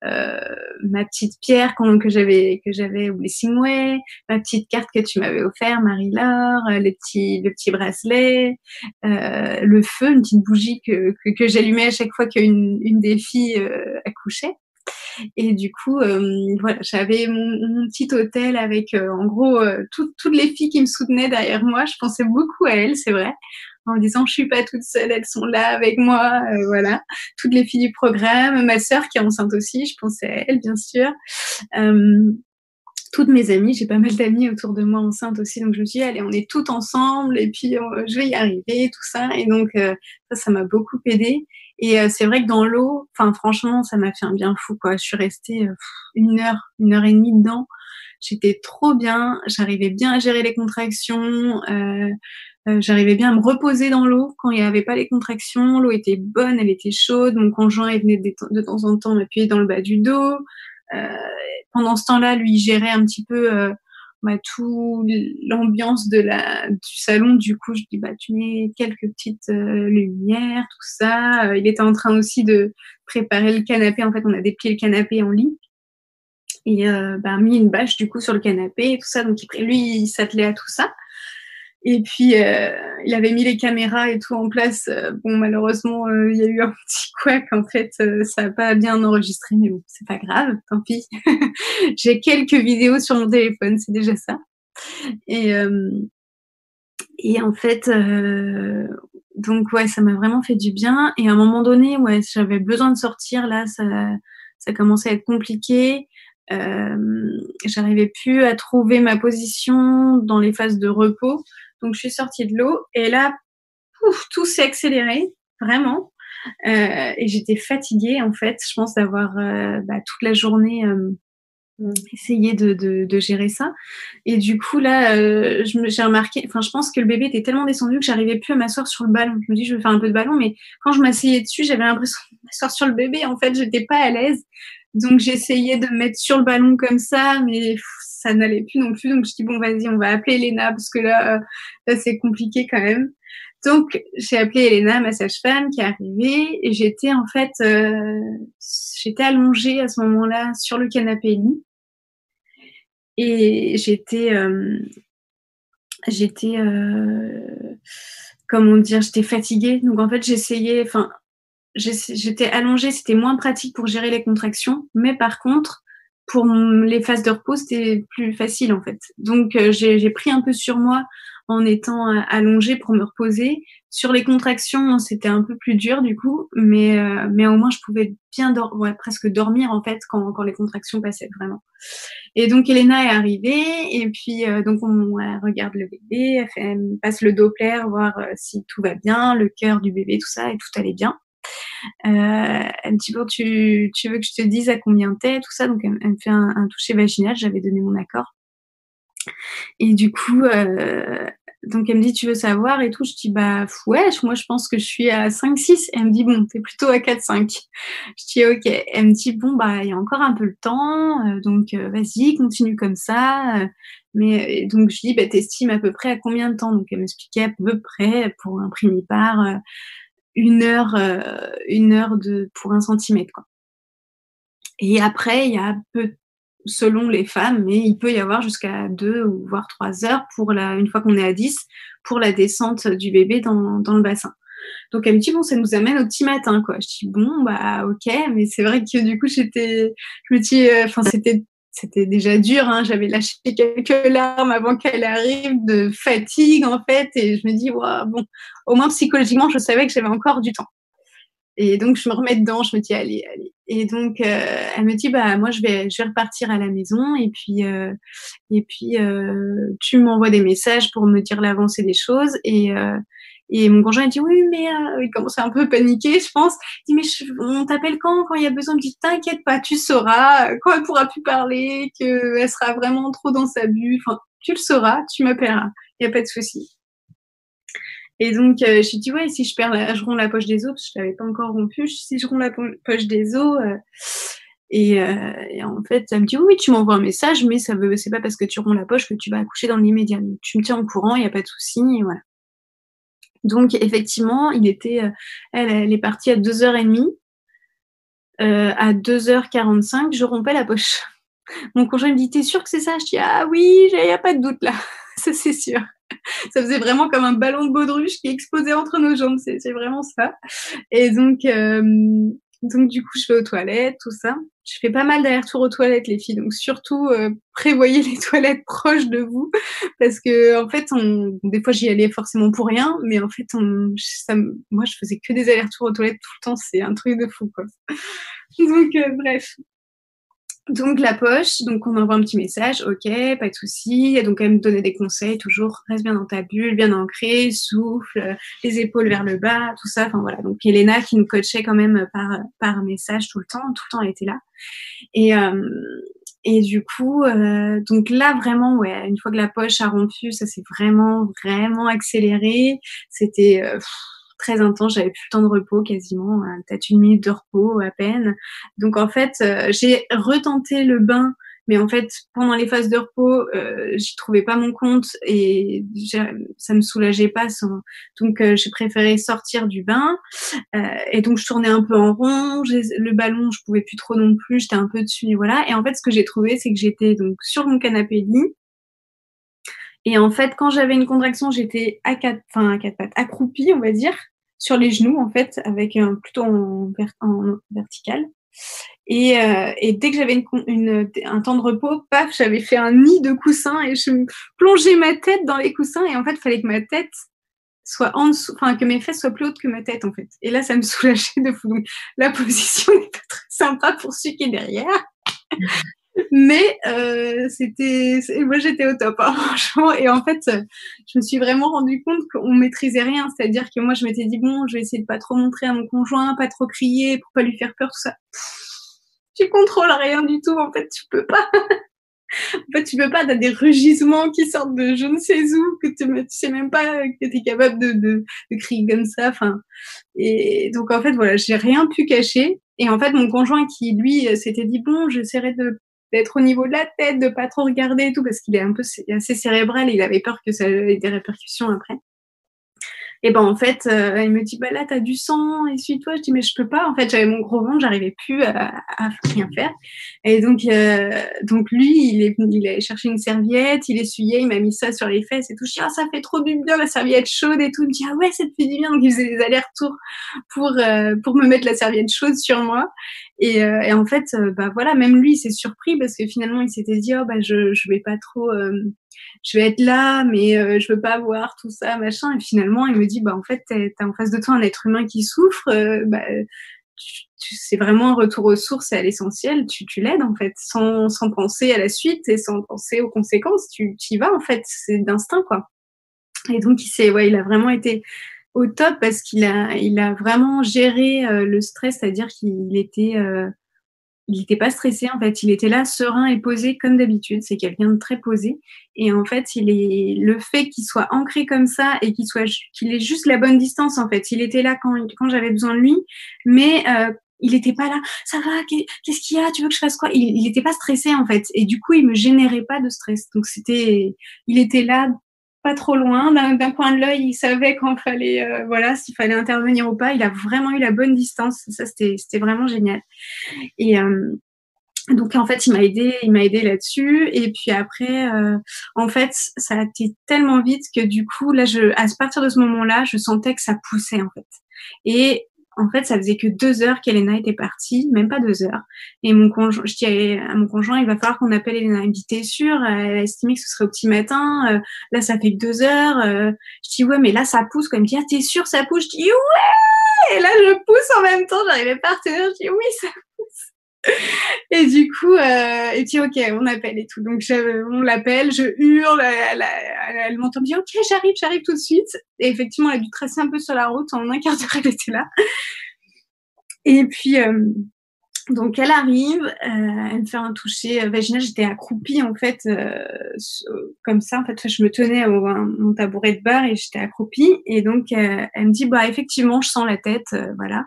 ma petite pierre que j'avais au Blessingway, ma petite carte que tu m'avais offert, Marie-Laure, le petit bracelet, le feu, une petite bougie que j'allumais à chaque fois qu'une des filles accouchait. Et du coup, voilà, j'avais mon petit hôtel avec, en gros, toutes les filles qui me soutenaient derrière moi. Je pensais beaucoup à elles, c'est vrai, en me disant je suis pas toute seule, elles sont là avec moi, voilà. Toutes les filles du programme, ma sœur qui est enceinte aussi, je pensais à elle, bien sûr. Toutes mes amies, j'ai pas mal d'amies autour de moi enceintes aussi, donc je me suis dit allez, on est toutes ensemble et puis je vais y arriver, tout ça. Et donc ça m'a beaucoup aidée. Et c'est vrai que dans l'eau, enfin franchement, ça m'a fait un bien fou quoi. Je suis restée 1 heure et demie dedans. J'étais trop bien, j'arrivais bien à gérer les contractions, j'arrivais bien à me reposer dans l'eau quand il n'y avait pas les contractions. L'eau était bonne, elle était chaude. Mon conjoint il venait de temps en temps m'appuyer dans le bas du dos. Pendant ce temps-là, lui, il gérait un petit peu tout l'ambiance du salon. Du coup, je dis tu mets quelques petites lumières, tout ça. Il était en train aussi de préparer le canapé. En fait, on a déplié le canapé en lit et mis une bâche du coup sur le canapé et tout ça. Donc lui, il s'attelait à tout ça. Et puis, il avait mis les caméras et tout en place. Bon, malheureusement, il y a eu un petit couac. En fait, ça n'a pas bien enregistré, mais bon, c'est pas grave, tant pis. J'ai quelques vidéos sur mon téléphone, c'est déjà ça. Et en fait, donc ouais, ça m'a vraiment fait du bien. Et à un moment donné, ouais, j'avais besoin de sortir. Là, ça commençait à être compliqué. J'arrivais plus à trouver ma position dans les phases de repos. Donc, je suis sortie de l'eau et là, pouf, tout s'est accéléré, vraiment. Et j'étais fatiguée, en fait, je pense d'avoir toute la journée essayé de gérer ça. Et du coup, là, j'ai remarqué, enfin, je pense que le bébé était tellement descendu que j'arrivais plus à m'asseoir sur le ballon. Je me dis, je vais faire un peu de ballon, mais quand je m'asseyais dessus, j'avais l'impression de m'asseoir sur le bébé. En fait, j'étais pas à l'aise. Donc, j'essayais de me mettre sur le ballon comme ça, mais ça n'allait plus non plus. Donc, je dis, bon, vas-y, on va appeler Elena, parce que là c'est compliqué quand même. Donc, j'ai appelé Elena, ma sage-femme, qui est arrivée, et j'étais en fait, j'étais allongée à ce moment-là sur le canapé lit. Et comment dire, j'étais fatiguée. Donc, en fait, j'étais allongée, c'était moins pratique pour gérer les contractions, mais par contre, pour les phases de repos, c'était plus facile en fait. Donc j'ai pris un peu sur moi en étant allongée pour me reposer. Sur les contractions, c'était un peu plus dur du coup, mais au moins je pouvais bien presque dormir en fait quand les contractions passaient vraiment. Et donc Elena est arrivée et puis donc elle regarde le bébé, elle me passe le Doppler voir si tout va bien, le cœur du bébé, tout ça, et tout allait bien. Elle me dit bon, tu veux que je te dise à combien t'es, tout ça. Donc elle me fait un toucher vaginal, j'avais donné mon accord. Et du coup donc elle me dit tu veux savoir et tout. Je dis ouais, moi je pense que je suis à 5-6. Elle me dit bon, t'es plutôt à 4-5. Je dis ok. Elle me dit bon il y a encore un peu le temps, donc vas-y, continue comme ça. Mais donc je dis t'estimes à peu près à combien de temps. Donc elle m'expliquait à peu près pour un primipare 1 heure pour 1 centimètre, quoi. Et après, il y a selon les femmes, mais il peut y avoir jusqu'à 2 ou voire 3 heures une fois qu'on est à 10, pour la descente du bébé dans le bassin. Donc elle me dit bon, ça nous amène au petit matin, quoi. Je dis bon, ok, mais c'est vrai que du coup je me dis, c'était déjà dur, hein. J'avais lâché quelques larmes avant qu'elle arrive de fatigue en fait, et je me dis bon, au moins psychologiquement, je savais que j'avais encore du temps. Et donc je me remets dedans, je me dis allez. Et donc elle me dit moi je vais repartir à la maison et puis tu m'envoies des messages pour me dire l'avancée des choses. Et mon conjoint il dit oui, mais il commence à un peu paniquer, je pense. Il dit mais on t'appelle quand il y a besoin. Je dis t'inquiète pas, tu sauras quand elle pourra plus parler, qu'elle sera vraiment trop dans sa bulle. Enfin, tu le sauras, tu m'appelleras, il y a pas de souci. Et donc je lui dis ouais, si je romps la poche des os, parce que je l'avais pas encore rompu. Si je romps la poche des os et en fait elle me dit oui, tu m'envoies un message, mais c'est pas parce que tu romps la poche que tu vas accoucher dans l'immédiat. Donc tu me tiens au courant, il y a pas de souci, et voilà. Donc effectivement, elle est partie à 2h30. à 2h45, je rompais la poche. Mon conjoint me dit, t'es sûr que c'est ça? Je dis, ah oui, il n'y a pas de doute là, ça c'est sûr. Ça faisait vraiment comme un ballon de baudruche qui explosait entre nos jambes, c'est vraiment ça. Et donc du coup, je vais aux toilettes, tout ça. Je fais pas mal d'allers-retours aux toilettes, les filles. Donc surtout, prévoyez les toilettes proches de vous, parce que en fait, des fois, j'y allais forcément pour rien, mais en fait, moi, je faisais que des allers-retours aux toilettes tout le temps. C'est un truc de fou, quoi. Donc bref. Donc la poche, donc on envoie un petit message, ok, pas de souci. Donc elle me donnait des conseils, toujours reste bien dans ta bulle, bien ancré, souffle, les épaules vers le bas, tout ça. Enfin voilà. Donc Elena qui nous coachait quand même par message tout le temps elle était là. Et du coup, donc là vraiment, ouais, une fois que la poche a rompu, ça s'est vraiment accéléré. C'était très intense, j'avais plus le temps de repos quasiment, peut-être 1 minute de repos à peine. Donc en fait, j'ai retenté le bain, mais en fait, pendant les phases de repos, j'y trouvais pas mon compte et ça me soulageait pas. Donc j'ai préféré sortir du bain. Et donc je tournais un peu en rond, le ballon, je pouvais plus trop non plus, j'étais un peu dessus, et voilà. Et en fait, ce que j'ai trouvé, c'est que j'étais donc sur mon canapé lit. Et en fait, quand j'avais une contraction, j'étais à quatre pattes, accroupie, on va dire, sur les genoux, en fait, avec plutôt en vertical. Et dès que j'avais un temps de repos, paf, j'avais fait un nid de coussins et je me plongeais ma tête dans les coussins. Et en fait, il fallait que ma tête soit en dessous, enfin, que mes fesses soient plus hautes que ma tête, en fait. Et là, ça me soulageait de fou. Donc, la position n'est pas très sympa pour celui qui est derrière. Mais moi j'étais au top, hein, franchement. Et en fait, je me suis vraiment rendu compte qu'on maîtrisait rien. C'est-à-dire que moi, je m'étais dit bon, je vais essayer de pas trop montrer à mon conjoint, pas trop crier pour pas lui faire peur, tout ça. Tu contrôles rien du tout. En fait, tu peux pas. En fait, tu peux pas. T'as des rugissements qui sortent de je ne sais où que tu sais même pas que t'es capable de crier comme ça. Enfin, et donc en fait, voilà, j'ai rien pu cacher. Et en fait, mon conjoint qui lui s'était dit bon, j'essaierai d'être au niveau de la tête, de pas trop regarder et tout, parce qu'il est assez cérébral et il avait peur que ça ait des répercussions après. Et ben en fait, il me dit bah là t'as du sang, essuie-toi. Je dis mais je peux pas. En fait j'avais mon gros ventre, j'arrivais plus à rien faire. Et donc lui il allait chercher une serviette, il essuyait, il m'a mis ça sur les fesses et tout. Je dis ah ça fait trop du bien la serviette chaude et tout. Il me dit ah ouais ça te fait du bien. Donc il faisait des allers-retours pour me mettre la serviette chaude sur moi. Et en fait bah voilà, même lui il s'est surpris parce que finalement il s'était dit oh bah je vais pas trop je vais être là, mais je veux pas voir tout ça, machin. Et finalement, il me dit, bah en fait, t'as en face de toi un être humain qui souffre. Bah, c'est vraiment un retour aux sources et à l'essentiel. Tu l'aides en fait, sans penser à la suite et sans penser aux conséquences. Tu y vas en fait, c'est d'instinct quoi. Et donc il a vraiment été au top parce qu'il a vraiment géré le stress, c'est-à-dire qu'il était il était pas stressé en fait, il était là serein et posé comme d'habitude, c'est quelqu'un de très posé et en fait, le fait qu'il soit ancré comme ça et qu'il ait juste la bonne distance en fait. Il était là quand j'avais besoin de lui, mais il était pas là, ça va, qu'est-ce qu'il y a, tu veux que je fasse quoi? Il était pas stressé en fait et du coup, il me générait pas de stress. Donc il était là pas trop loin, d'un coin de l'œil, il savait quand fallait s'il fallait intervenir ou pas, il a vraiment eu la bonne distance. Ça c'était vraiment génial. Et donc en fait, il m'a aidé là-dessus. Et puis après, en fait, ça a été tellement vite que du coup, là, à partir de ce moment-là, je sentais que ça poussait en fait. Et en fait, ça faisait que 2 heures qu'Elena était partie, même pas 2 heures. Et je dis à mon conjoint, il va falloir qu'on appelle Elena. Il me dit, t'es sûr? Elle a estimé que ce serait au petit matin. Là, ça fait que 2 heures. Je dis, ouais, mais là, ça pousse. Quand il me dit, ah, t'es sûr, ça pousse? Je dis, ouais! Et là, je pousse en même temps. J'arrivais pas à retenir. Je dis, oui, ça pousse. Et du coup, et puis ok, on appelle et tout. Donc on l'appelle, je hurle, elle m'entend dire ok, j'arrive tout de suite. Et effectivement, elle a dû tracer un peu sur la route. En un quart d'heure, elle était là. Et puis donc elle arrive, elle me fait un toucher vaginal. J'étais accroupie en fait, comme ça. En fait, je me tenais à mon tabouret de bar et j'étais accroupie. Et donc elle me dit bah effectivement, je sens la tête, voilà.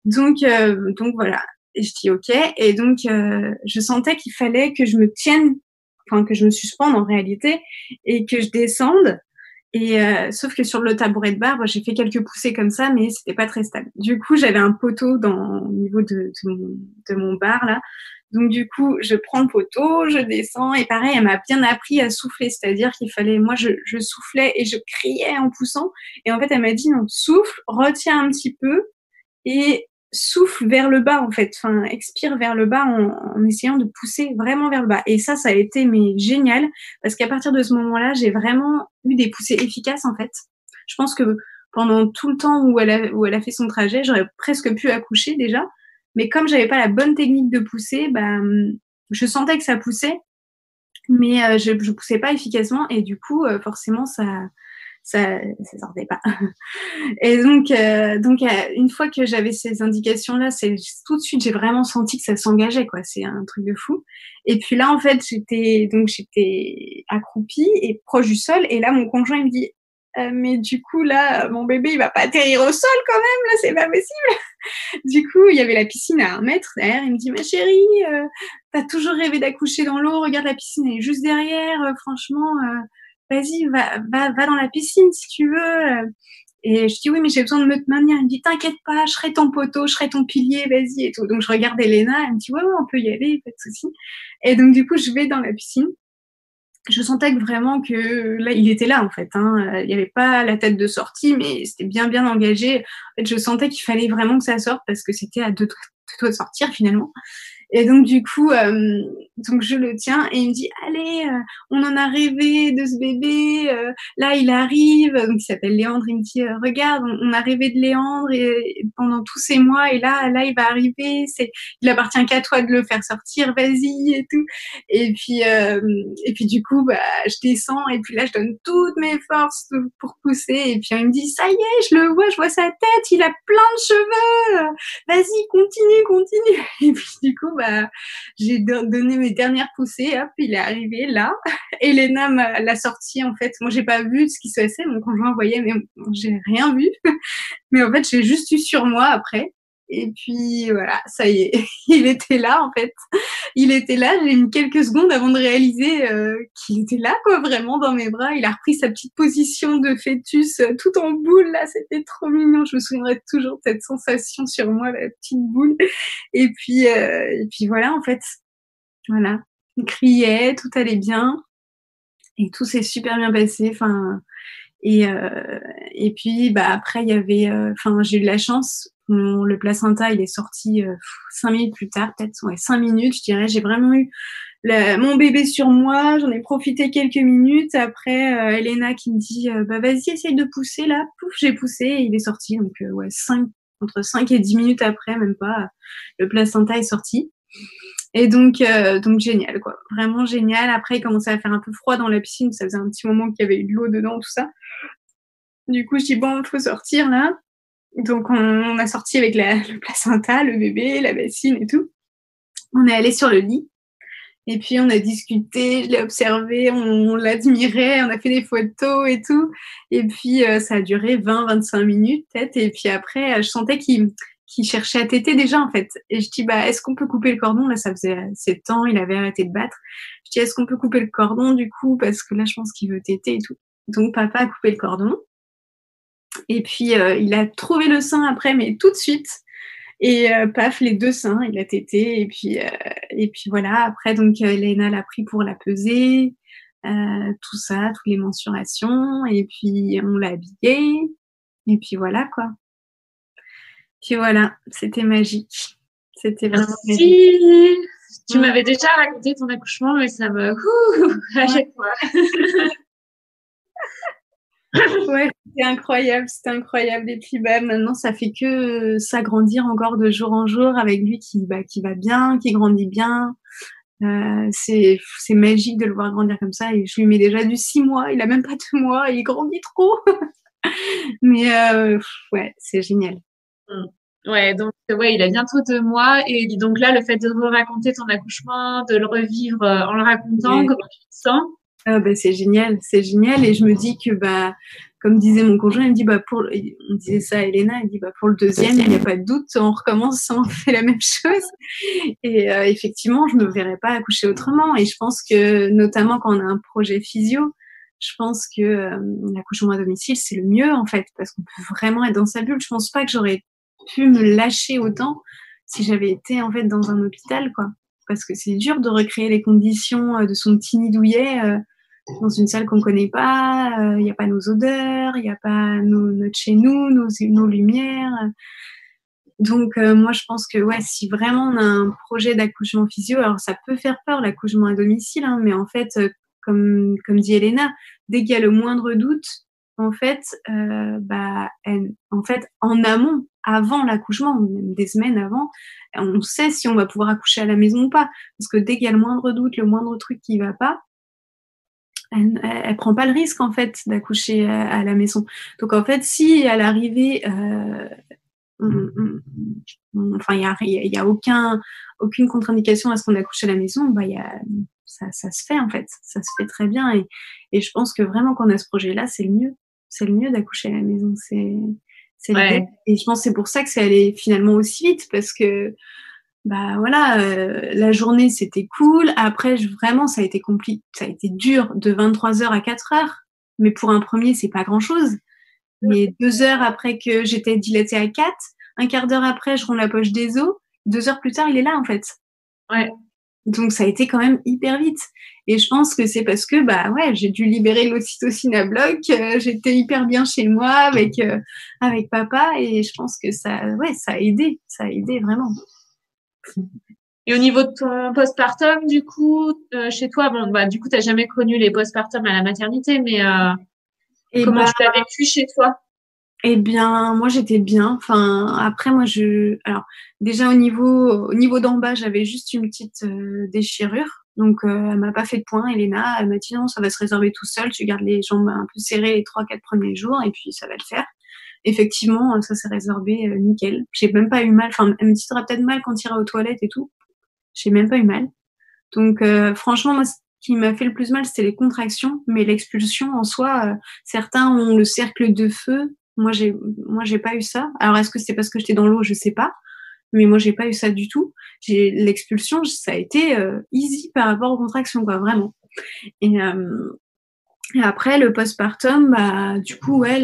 Donc voilà. Et je dis ok. Et donc je sentais qu'il fallait que je me tienne, enfin que je me suspende en réalité et que je descende. Et sauf que sur le tabouret de bar, j'ai fait quelques poussées comme ça, mais c'était pas très stable. Du coup, j'avais un poteau au niveau de mon bar là. Donc du coup, je prends le poteau, je descends et pareil, elle m'a bien appris à souffler, c'est-à-dire qu'il fallait, moi, je soufflais et je criais en poussant. Et en fait, elle m'a dit non, souffle, retiens un petit peu et souffle vers le bas en fait, enfin expire vers le bas en essayant de pousser vraiment vers le bas. Et ça a été mais génial parce qu'à partir de ce moment-là, j'ai vraiment eu des poussées efficaces en fait. Je pense que pendant tout le temps où elle a fait son trajet, j'aurais presque pu accoucher déjà, mais comme j'avais pas la bonne technique de pousser, je sentais que ça poussait, mais je poussais pas efficacement et du coup forcément ça sortait pas. Et donc une fois que j'avais ces indications-là, c'est tout de suite, j'ai vraiment senti que ça s'engageait, quoi. C'est un truc de fou. Et puis là, en fait, j'étais accroupie et proche du sol. Et là, mon conjoint, il me dit, mais du coup, là, mon bébé, il va pas atterrir au sol quand même, là, c'est pas possible. Du coup, il y avait la piscine à 1 mètre derrière. Il me dit, ma chérie, t'as toujours rêvé d'accoucher dans l'eau. Regarde, la piscine, elle est juste derrière. Franchement, vas-y, va dans la piscine si tu veux. Et je dis oui, mais j'ai besoin de me maintenir. Il me dit t'inquiète pas, je serai ton poteau, je serai ton pilier, vas-y et tout. Donc je regarde Elena, elle me dit ouais, on peut y aller, pas de souci. Et donc du coup je vais dans la piscine. Je sentais que vraiment que là il était là en fait. Il n'y avait pas la tête de sortie, mais c'était bien engagé. En fait, je sentais qu'il fallait vraiment que ça sorte parce que c'était à deux doigts de sortir finalement. Et donc du coup, donc je le tiens et il me dit allez, on en a rêvé de ce bébé, là il arrive, donc il s'appelle Léandre, il me dit regarde, on a rêvé de Léandre et pendant tous ces mois et là il va arriver, il appartient qu'à toi de le faire sortir, vas-y et tout. Et puis du coup je descends et puis là je donne toutes mes forces pour pousser et puis il me dit ça y est, je vois sa tête, il a plein de cheveux, vas-y continue. Et puis du coup j'ai donné mes dernières poussées, hop, il est arrivé là. Elena l'a sorti en fait. Moi, j'ai pas vu ce qui se passait. Mon conjoint voyait, mais j'ai rien vu. Mais en fait, j'ai juste eu sur moi après. Et puis voilà, ça y est, il était là en fait. Il était là. J'ai mis quelques secondes avant de réaliser qu'il était là, quoi, vraiment dans mes bras. Il a repris sa petite position de fœtus, tout en boule là. C'était trop mignon. Je me souviendrai toujours de cette sensation sur moi, la petite boule. Et puis voilà en fait. Voilà. Il criait, tout allait bien et tout s'est super bien passé. Enfin et puis après il y avait, j'ai eu de la chance. Le placenta il est sorti 5 minutes plus tard, peut-être 5 minutes, je dirais. J'ai vraiment eu mon bébé sur moi. J'en ai profité quelques minutes. Après Elena qui me dit vas-y essaye de pousser là. Pouf, j'ai poussé et il est sorti. Donc entre 5 et 10 minutes après, même pas, le placenta est sorti. Et donc génial, quoi. Vraiment génial. Après, il commençait à faire un peu froid dans la piscine. Ça faisait un petit moment qu'il y avait eu de l'eau dedans, tout ça. Du coup, je dis, bon, il faut sortir, là. Donc, on a sorti avec le placenta, le bébé, la bassine et tout. On est allé sur le lit. Et puis, on a discuté, je l'ai observé, on l'admirait, on a fait des photos et tout. Et puis, ça a duré 20-25 minutes, peut-être. Et puis après, je sentais qu'il cherchait à téter déjà, en fait. Et je dis, est-ce qu'on peut couper le cordon? Là, ça faisait 7 ans, il avait arrêté de battre. Je dis, est-ce qu'on peut couper le cordon, du coup? Parce que là, je pense qu'il veut téter et tout. Donc, papa a coupé le cordon. Et puis, il a trouvé le sein après, mais tout de suite. Et paf, les 2 seins, il a tété. Et puis voilà. Après, donc, Elena l'a pris pour la peser. Tout ça, toutes les mensurations. Et puis, on l'a habillé. Et puis voilà, quoi. Puis voilà, c'était magique. C'était vraiment magique. Tu m'avais déjà raconté ton accouchement, mais ça me... à chaque fois. Ouais, c'était incroyable. Et puis maintenant, ça fait que s'agrandir encore de jour en jour avec lui qui va bien, qui grandit bien. C'est magique de le voir grandir comme ça. Et je lui mets déjà du 6 mois, il a même pas 2 mois, il grandit trop. Mais ouais, c'est génial. Ouais, donc il a bientôt 2 mois et donc là, le fait de raconter ton accouchement, de le revivre en le racontant, comment tu te sens? C'est génial et je me dis que comme disait mon conjoint, il me dit on disait ça à Elena, il dit pour le deuxième, il n'y a pas de doute, on recommence, on fait la même chose. Et effectivement, je me verrais pas accoucher autrement. Et je pense que notamment quand on a un projet physio, je pense que l'accouchement à domicile, c'est le mieux, en fait, parce qu'on peut vraiment être dans sa bulle. Je pense pas que j'aurais pu me lâcher autant si j'avais été, en fait, dans un hôpital, quoi. Parce que c'est dur de recréer les conditions de son petit nid douillet dans une salle qu'on connaît pas. Il y a pas nos odeurs, il y a pas notre chez nous, nos lumières. Donc, moi, je pense que, ouais, si vraiment on a un projet d'accouchement physio, alors ça peut faire peur, l'accouchement à domicile, hein, mais en fait, comme dit Elena, dès qu'il y a le moindre doute, en fait, en fait, en amont, avant l'accouchement, même des semaines avant, on sait si on va pouvoir accoucher à la maison ou pas. Parce que dès qu'il y a le moindre doute, le moindre truc qui va pas, elle prend pas le risque, en fait, d'accoucher à la maison. Donc, en fait, si à l'arrivée, enfin, il y a aucune contre-indication à ce qu'on accouche à la maison, bah, ça se fait, en fait. Ça se fait très bien. Et je pense que vraiment, quand on a ce projet-là, c'est le mieux. C'est le mieux d'accoucher à la maison. C'est l'idée. Et je pense que c'est pour ça que c'est allé finalement aussi vite, parce que, bah voilà, la journée c'était cool. Après, vraiment, ça a été compliqué, ça a été dur de 23h à 4h. Mais pour un premier, c'est pas grand-chose. Mais 2 heures après que j'étais dilatée à 4, un quart d'heure après, je romps la poche des os. 2 heures plus tard, il est là, en fait. Ouais. Donc, ça a été quand même hyper vite. Et je pense que c'est parce que, bah ouais, j'ai dû libérer l'ocytocine à bloc. J'étais hyper bien chez moi avec papa. Et je pense que ça a aidé. Ça a aidé vraiment. Et au niveau de ton postpartum, du coup, chez toi, bon, bah, du coup, t'as jamais connu les postpartum à la maternité, mais comment tu l'as vécu chez toi? Eh bien, moi, j'étais bien. Enfin, après, alors, déjà, au niveau d'en bas, j'avais juste une petite déchirure. Donc, elle m'a pas fait de point, Elena. Elle m'a dit non, ça va se résorber tout seul. Tu gardes les jambes un peu serrées les 3-4 premiers jours et puis ça va le faire. Effectivement, ça s'est résorbé nickel. J'ai même pas eu mal. Enfin, elle me dit, t'auras peut-être mal quand tu iras aux toilettes et tout. J'ai même pas eu mal. Donc, franchement, moi, ce qui m'a fait le plus mal, c'était les contractions. Mais l'expulsion, en soi, certains ont le cercle de feu. Moi, j'ai pas eu ça. Alors, est-ce que c'est parce que j'étais dans l'eau? Je sais pas. Mais moi, j'ai pas eu ça du tout. L'expulsion, ça a été easy par rapport aux contractions, quoi, vraiment. Et après, le postpartum, bah, du coup, ouais,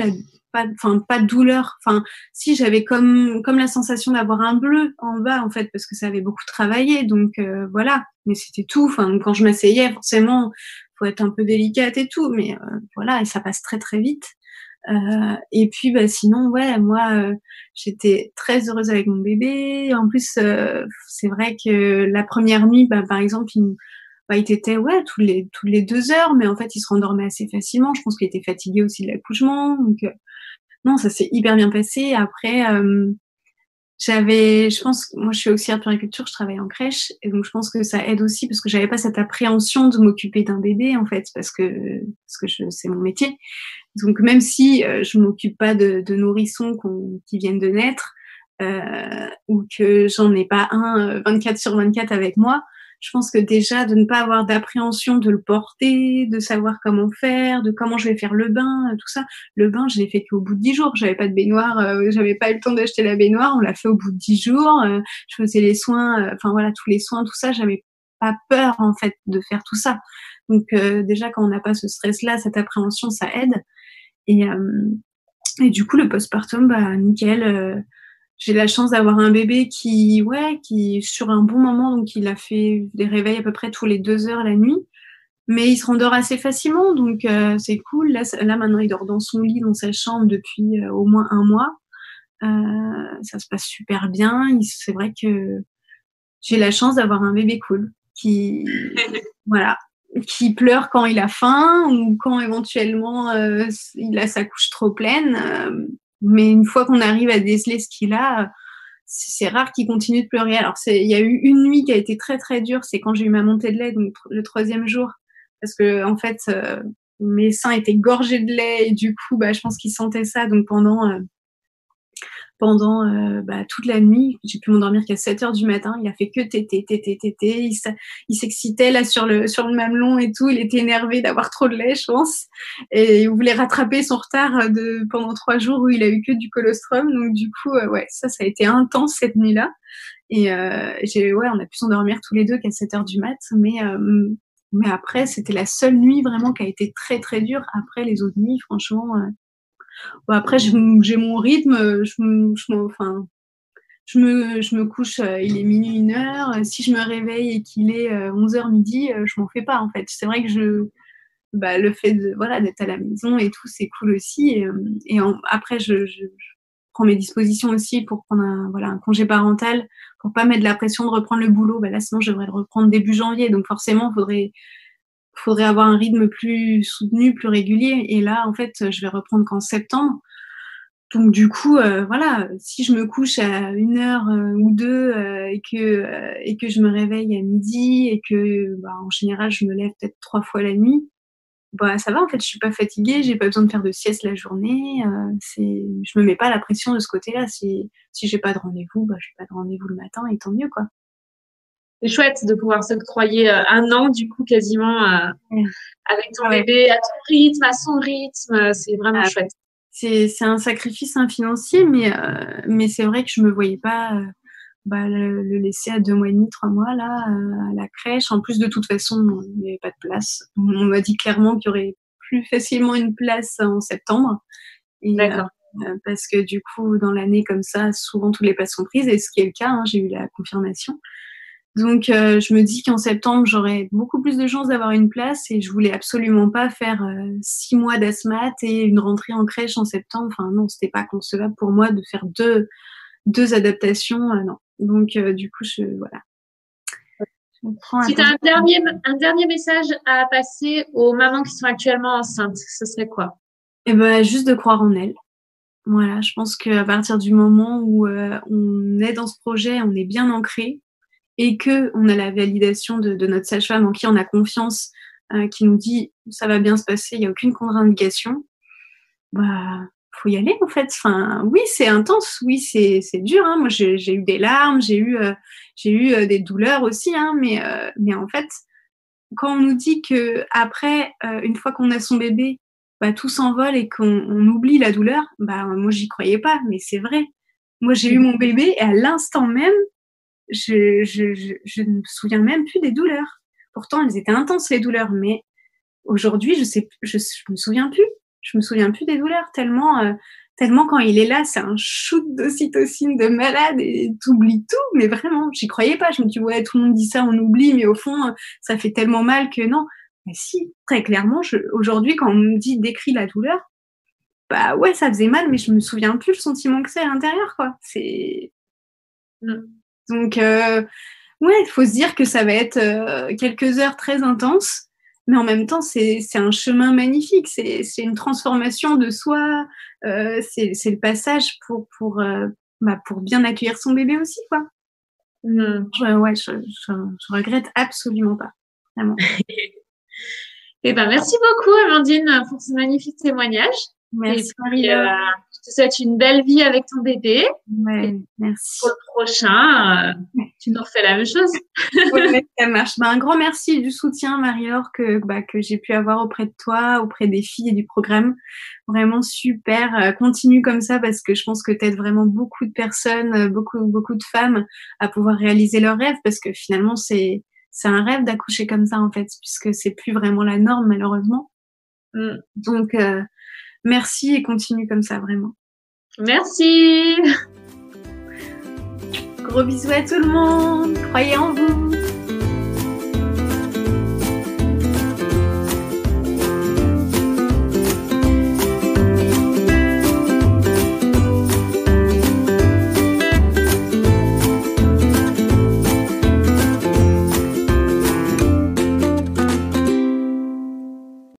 pas de douleur. Enfin, si, j'avais comme la sensation d'avoir un bleu en bas, en fait, parce que ça avait beaucoup travaillé. Donc, voilà. Mais c'était tout. Enfin, quand je m'asseyais, forcément, faut être un peu délicate et tout. Mais voilà, et ça passe très, très vite. Et puis, bah, sinon, ouais, moi, j'étais très heureuse avec mon bébé. En plus, c'est vrai que la première nuit, bah, par exemple, il t'était, ouais, toutes les 2 heures, mais en fait, il se rendormait assez facilement. Je pense qu'il était fatigué aussi de l'accouchement. Donc, non, ça s'est hyper bien passé. Après, je pense, moi, je suis auxiliaire de puériculture, je travaille en crèche, et donc je pense que ça aide aussi parce que j'avais pas cette appréhension de m'occuper d'un bébé, en fait, parce que c'est mon métier. Donc, même si je m'occupe pas de nourrissons qui viennent de naître, ou que j'en ai pas un 24/24 avec moi, je pense que déjà de ne pas avoir d'appréhension de le porter, de savoir comment faire, de comment je vais faire le bain, tout ça. Le bain, je l'ai fait qu'au bout de 10 jours. J'avais pas de baignoire, j'avais pas eu le temps d'acheter la baignoire. On l'a fait au bout de 10 jours. Je faisais les soins, enfin voilà, tous les soins, tout ça. J'avais pas peur en fait de faire tout ça. Donc déjà quand on n'a pas ce stress-là, cette appréhension, ça aide. Et du coup le postpartum, bah nickel. J'ai la chance d'avoir un bébé qui sur un bon moment, donc il a fait des réveils à peu près tous les 2 heures la nuit, mais il se rendort assez facilement, donc c'est cool. Là maintenant il dort dans son lit, dans sa chambre depuis au moins un mois. Ça se passe super bien. C'est vrai que j'ai la chance d'avoir un bébé cool qui voilà, qui pleure quand il a faim ou quand éventuellement il a sa couche trop pleine. Mais une fois qu'on arrive à déceler ce qu'il a, c'est rare qu'il continue de pleurer. Alors, il y a eu une nuit qui a été très très dure, c'est quand j'ai eu ma montée de lait, donc le 3e jour, parce que en fait, mes seins étaient gorgés de lait et du coup, bah, je pense qu'il sentait ça. Donc pendant toute la nuit, j'ai pu m'endormir qu'à 7h du matin. Il a fait que tété, tété, tété. Il s'excitait là sur le mamelon et tout. Il était énervé d'avoir trop de lait, je pense. Et il voulait rattraper son retard pendant 3 jours où il a eu que du colostrum. Donc du coup, ça a été intense cette nuit-là. Et on a pu s'endormir tous les deux qu'à 7h du mat. Mais Mais après, c'était la seule nuit vraiment qui a été très, très dure. Après, les autres nuits, franchement, bon, après, j'ai mon rythme. Je me couche, il est minuit, 1h. Si je me réveille et qu'il est 11h midi, je m'en fais pas, en fait. C'est vrai que le fait d'être à la maison et tout, c'est cool aussi. Après, je prends mes dispositions aussi pour prendre un congé parental, pour pas mettre la pression de reprendre le boulot. Là, sinon, je devrais le reprendre début janvier. Donc, forcément, faudrait avoir un rythme plus soutenu, plus régulier. Et là, en fait, je vais reprendre qu'en septembre. Donc, du coup, si je me couche à 1h ou 2 et que je me réveille à midi et que, en général, je me lève peut-être 3 fois la nuit, ça va, en fait, je suis pas fatiguée, j'ai pas besoin de faire de sieste la journée. Je me mets pas la pression de ce côté-là. Si j'ai pas de rendez-vous, j'ai pas de rendez-vous le matin et tant mieux, quoi. C'est chouette de pouvoir s'octroyer 1 an, du coup, quasiment avec ton bébé, à ton rythme, à son rythme. C'est vraiment chouette. C'est un sacrifice financier, mais c'est vrai que je me voyais pas le laisser à 2 mois et demi, 3 mois là à la crèche. En plus, de toute façon, il n'y avait pas de place. On m'a dit clairement qu'il y aurait plus facilement une place en septembre. Et, d'accord. Parce que du coup, dans l'année comme ça, souvent toutes les places sont prises, et ce qui est le cas, j'ai eu la confirmation. Donc, je me dis qu'en septembre, j'aurai beaucoup plus de chances d'avoir une place, et je voulais absolument pas faire 6 mois d'ASMAT et une rentrée en crèche en septembre. Enfin, non, c'était pas concevable pour moi de faire deux adaptations, non. Donc, du coup, voilà. Si tu as un dernier message à passer aux mamans qui sont actuellement enceintes, ce serait quoi? Juste de croire en elles. Voilà, je pense qu'à partir du moment où on est dans ce projet, on est bien ancré, et que on a la validation de notre sage-femme en qui on a confiance, qui nous dit ça va bien se passer, il n'y a aucune contre-indication, faut y aller, en fait. Enfin, oui, c'est intense, oui, c'est dur. Moi, j'ai eu des larmes, j'ai eu des douleurs aussi, mais en fait, quand on nous dit que après, une fois qu'on a son bébé, tout s'envole et qu'on oublie la douleur, moi, j'y croyais pas, mais c'est vrai. Moi, j'ai eu mon bébé et à l'instant même, je ne me souviens même plus des douleurs. Pourtant, elles étaient intenses, les douleurs, mais aujourd'hui, je me souviens plus. Je me souviens plus des douleurs tellement quand il est là, c'est un shoot d'ocytocine de malade et t'oublies tout. Mais vraiment, j'y croyais pas. Je me dis, ouais, tout le monde dit ça, on oublie, mais au fond, ça fait tellement mal que non. Mais si, très clairement, aujourd'hui, quand on me décrit la douleur, ouais, ça faisait mal, mais je me souviens plus le sentiment que c'est à l'intérieur, quoi. Donc, il faut se dire que ça va être quelques heures très intenses. Mais en même temps, c'est un chemin magnifique. C'est une transformation de soi. C'est le passage pour bien accueillir son bébé aussi, quoi. Je regrette absolument pas. Vraiment. Merci beaucoup, Amandine, pour ce magnifique témoignage. Merci, Marie-Laure. Je te souhaite une belle vie avec ton bébé. Ouais, merci. Pour le prochain, tu nous refais la même chose. Ouais, ça marche. Un grand merci du soutien, Marie-Laure, que j'ai pu avoir auprès de toi, auprès des filles et du programme. Vraiment super. Continue comme ça, parce que je pense que tu aides vraiment beaucoup de personnes, beaucoup de femmes à pouvoir réaliser leurs rêves, parce que finalement, c'est un rêve d'accoucher comme ça, en fait, puisque c'est plus vraiment la norme, malheureusement. Donc, merci, et continue comme ça, vraiment. Merci. Gros bisous à tout le monde. Croyez en vous.